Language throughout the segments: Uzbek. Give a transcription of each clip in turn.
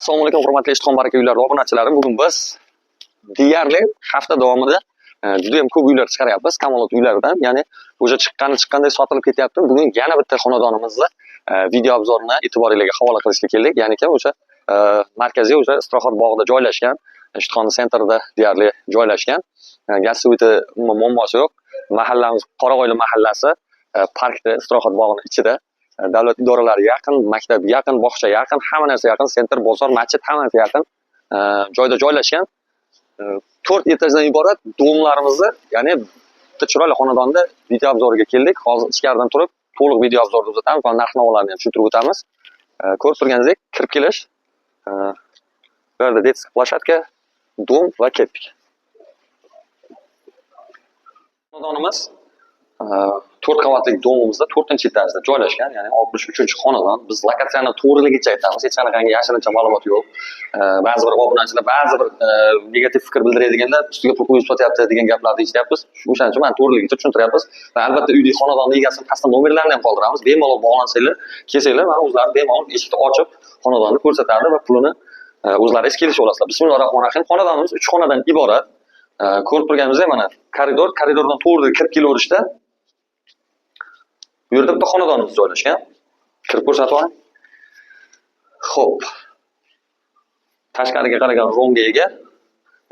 Assalomu alaykum hurmatli Ijtihom baraka uylari obunachilarim. Bugun biz deyarli hafta davomida juda ham ko'p uylar chiqaryapmiz. Kamolot uylaridan, ya'ni o'sha chiqqanday sotilib ketyapti. Bugun yana bitta xonadonimizni video obzorini e'tiboringizga havola qilishga keldik. Ya'ni o'sha markaziy o'sha istirohat bog'ida joylashgan, Ijtihom sentrida deyarli joylashgan. Gaz sveti umuman muammosi yo'q. Mahallamiz Qorag'oyli mahallasi, parkda, istirohat bog'ining ichida. Davlat idoralari yaqin, maktab yaqin, bog'cha yaqin, hamma narsa yaqin, sentr, bozor, masjid hammasi yaqin joyda joylashgan. 4 etajdan iborat domlarimizni, ya'ni bitta chiroyli xonadonda video obzoriga keldik. Hozir ichkaridan turib to'liq video obzorni uzatamiz va narx-navolarni ham tushuntirib o'tamiz. Ko'rib turganingizdek, kirib kelish. Bu yerda детский площадка, dom va ketdik. Xonadonimiz 4 qavatli domimizda 4-etajda joylashgan, ya'ni 63-xonadon. Biz lokatsiyani to'g'riligicha aytamiz, hech qanaqangi yashirincha ma'lumot yo'q. Ba'zi bir obunachilar, ba'zi bir negativ fikr bildiradiganlar ustiga pul qo'yib sotyapti degan gaplarni eshityapmiz. O'shaning uchun men to'g'riligicha tushuntiryapmiz. Va albatta uyning xonadonni egasini pastda nomerlarini ham qoldiramiz. Bemalol bog'lansanglar, kelsanglar, mana o'zlari bemalol eshikni ochib xonadonni ko'rsatadi va pulini o'zlaringiz kelishib olasizlar. Bismillahirrohmanirrohim. Xonadonimiz 3 xonadan iborat. Ko'rib turganingizdek, mana koridordan to'g'ri kirib kelaverishda bu yerda bitta xonadonimiz joylashgan. Kirib ko'rsatib oling. Xo'p. Tashqariga qaragan romga ega.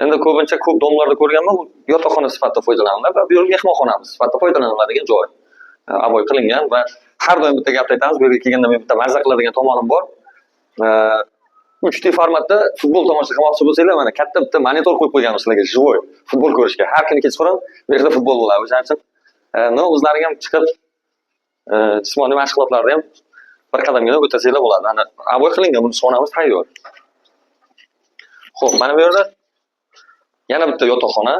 Endi ko'pincha ko'p domlarda ko'rganman, yotoqxona sifatida foydalaniladi va bu yer mehmonxonamiz sifatida foydalaniladigan joy. Aboy qilingan va har doim bitta gap aytamiz, bu yerga kelganda men bitta mazza qiladigan tomonim bor. 3D formatda futbol tomosha qilmoqchi bo'lsanglar, mana katta bitta monitor qo'yib qo'yganmiz sizlarga живой futbol ko'rishga. Har kuni kechqurun bu yerda futbol bo'ladi. O'shaning uchun o'zlariga ham chiqib jismoniy mashg'ulotlarni ham bir qadamgina o'tasanglar bo'ladi. Ana aboy qilingan buni sonamiz tayyor. Xo'p, mana bu yerda yana bitta yotoqxona.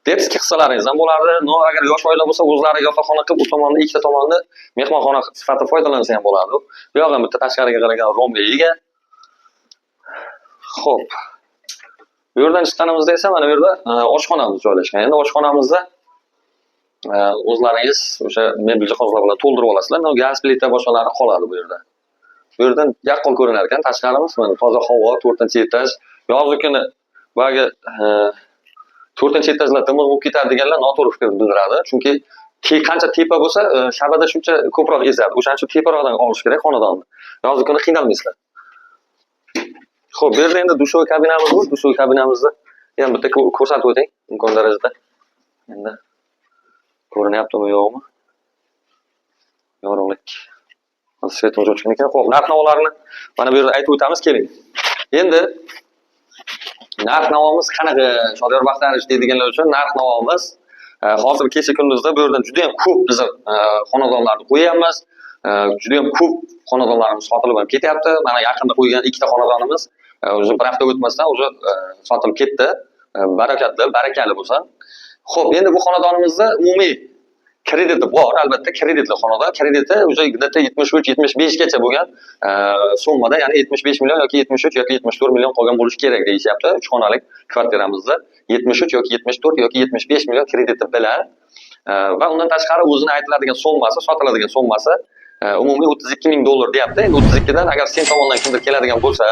Detskiy hissalaringiz ham bo'ladi. Agar yosh oila bo'lsa, o'zlari yotoqxona qilib, u tomonni, ikkita tomonni mehmonxona sifatida foydalansa ham bo'ladi. Bu yoq ham bitta tashqariga qaragan romga ega. Xo'p. Bu yerdan chiqqanimizda esa mana bu yerda oshxonamiz joylashgan. Endi oshxonamizda o'zlaringiz o'sha mebel jihozlar bilan to'ldirib olasizlar. Gaz plita boshqalari qoladi bu yerda. Bu yerdan yaqqol ko'rinar ekan tashqarimiz, mana toza havo, 4-etaj. Yozgi kuni bagi 4-etajlar dimiq bo'lib ketadi deganlar noto'g'ri fikr bildiradi. Chunki qancha tepa bo'lsa, shabada shuncha ko'proq ezadi. O'shaning uchun teparoqdan olish kerak xonadonni. Yozgi kuni qiynalmaysizlar. Xo'p, bu yerda endi dushoy kabinamiz bor. Dushoy kabinamizni ham bitta ko'rsatib o'ting, imkon darajada. Endi ko'rinyaptimi yo'qmi? Yorug'lik. Svetimiz o'chgan ekan. Xo'p, narx-navolarni mana bu yerda aytib o'tamiz, keling. Endi narx-navomiz qanaqa? Shodiyor Baxtarish deydiganlar uchun narx-navomiz hozir kecha kunduzda bu yerdan juda ham ko'p biz xonadonlarni qo'yamiz. Juda ham ko'p xonadonlarimiz sotilib ham ketyapti. Mana yaqinda qo'ygan ikkita xonadonimiz o'zi bir hafta o'tmasdan o'zi sotilib ketdi. Barakali bo'lsa. Xo'p, endi bu xonadonimizda umumiy krediti bor, albatta kreditli xonadon. Krediti o'zi 73-75 gacha bo'lgan summada, ya'ni 75 million yoki 73 yoki 74 million qolgan bo'lishi kerak deyishyapti. 3 xonalik kvartiramizda 73 yoki 74 yoki 75 million krediti bilan va undan tashqari o'zini aytiladigan sommasi, sotiladigan sommasi umumiy 32 ming dollar deyapti. Endi 32 dan agar sen tomondan kimdir keladigan bo'lsa,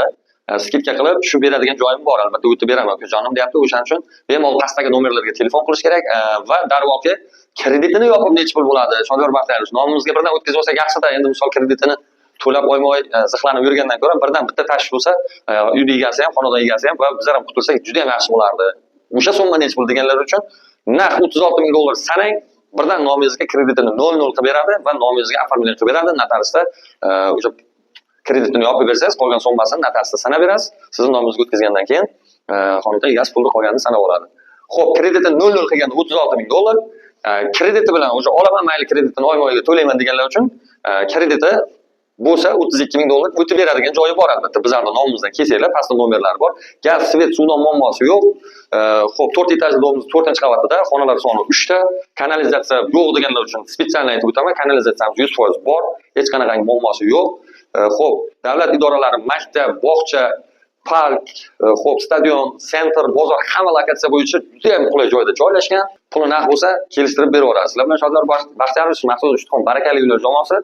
skidka qilib tushib beradigan joyim bor, albatta o'tib beraman ukajonim deyapti. O'shaning uchun bemalol pastdagi nomerlarga telefon qilish kerak va darvoqe kreditini yopib necha pul bo'ladi? Shodiyor Baxtarish nomimizga birdan o'tkazib olsak yaxshi-da. Endi misol kreditini to'lab oyma-oy zixlanib yurgandan ko'ra birdan bitta tashib bo'lsa, uy egasi ham, xonadon egasi ham va bizlar ham qutulsak juda ham yaxshi bo'lardi. O'sha summa necha pul deganlar uchun narx 36 ming dollar sanang, birdan nomingizga kreditini 0 qilib beradi va nomingizga oformlение qilib beradi. Notariusda o'sha kreditini yopib bersangiz, qolgan summasini notariusda sanab berasiz. Sizning nomingizga o'tkazgandan keyin xonadon egasi pulni qolganini sanab oladi. Xo'p, kreditini 0 qilganda 36 ming dollar. Krediti bilan o'sha olaman, mayli kreditini oyma-oyga to'layman deganlar uchun krediti bo'lsa 32 ming dollar o'tib beradigan joyi bor albatta. Bizlarning nomimizdan kelsanglar, pastda nomerlari bor. Gaz, svet, suvdan muammosi yo'q. Xo'p, 4-etajli domimiz 4-qavatida, xonalar soni 3 ta. Kanalizatsiya yo'q deganlar uchun spesial aytib o'taman. Kanalizatsiyamiz 100% bor. Hech qanaqangi muammosi yo'q. Xo'p, davlat idoralari, maktab, bog'cha, park, xo'p, stadion, sentr, bozor hamma lokatsiya bo'yicha juda ham qulay joyda joylashgan. Puli naq bo'lsa, kelishtirib beraverasizlar. Men Shodiyor Baxtarish maxsus Ijtihom barakali uylar jamoasi